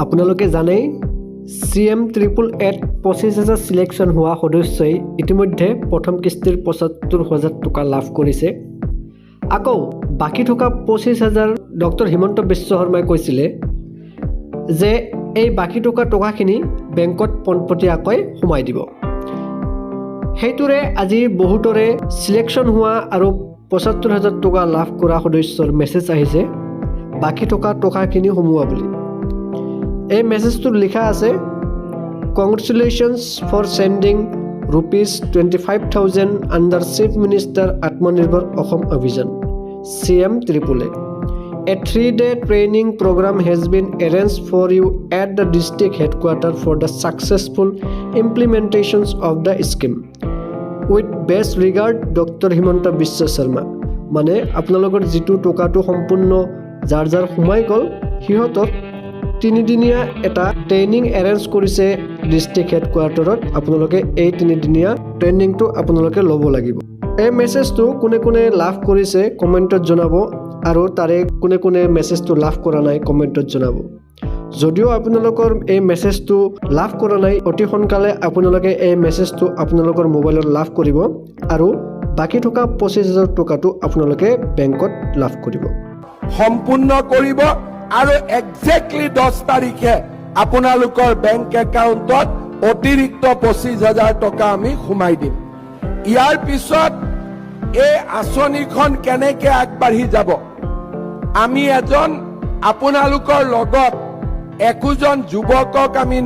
আপোনালোকে জানেই CM888 25,000 সিলেকশ্যন হোৱা সদস্যই ইতিমধ্যে প্ৰথম কিস্তিৰ ৭৫,০০০ টকা লাভ কৰিছে। আকৌ বাকী থকা 25,000 ডক্টৰ হিমন্ত বিশ্ব শৰ্মাই কৈছিলে যে এই বাকী থকা টকাখিনি বেংকত পোনপটীয়াকৈ সোমাই দিব। সেইটোৰে আজি বহুতৰে সিলেকশ্যন হোৱা আৰু ৭৫,০০০ টকা লাভ কৰা সদস্যৰ মেছেজ আহিছে বাকী থকা টকাখিনি সোমোৱা বুলি। এই মেছেজটোত লিখা আছে congratulations for sending ₹25,000 under chief minister Atmanirbhar Asom অভিযান CM888. A 3-day training program has been arranged for you at the district headquarters for the successful implementations of the scheme. With best regard, Dr. Himanta Biswa Sharma. মানে আপোনালোকৰ যিটো টকাটো সম্পূৰ্ণ যাৰ যাৰ সোমাই গ'ল সিহঁতৰ 3দিনীয়া এটা ট্ৰেইনিং এৰেঞ্জ কৰিছে ডিষ্ট্ৰিক্ট হেডকোৱাৰ্টাৰত। আপোনালোকে এই 3দিনীয়া ট্ৰেইনিংটো আপোনালোকে ল'ব লাগিব। এই মেছেজটো কোনে কোনে লাভ কৰিছে কমেণ্টত জনাব আৰু তাৰে কোনে কোনে মেছেজটো লাভ কৰা নাই কমেণ্টত জনাব। যদিও আপোনালোকৰ এই মেছেজটো লাভ কৰা নাই অতি সোনকালে আপোনালোকে এই মেছেজটো আপোনালোকৰ মোবাইলত লাভ কৰিব আৰু বাকী থকা 25,000 টকাটো আপোনালোকে বেংকত লাভ কৰিব। সম্পূৰ্ণ কৰিব আৰু এক্সেক্টলি 10 তাৰিখে আপোনালোকৰ বেংক একাউণ্টত অতিৰিক্ত 25,000 টকা আমি সোমাই দিম। ইয়াৰ পিছত এই আঁচনিখন কেনেকে আগবাঢ়ি যাব আমি এজন আপোনালোকৰ লগত একোজন যুৱকক আমি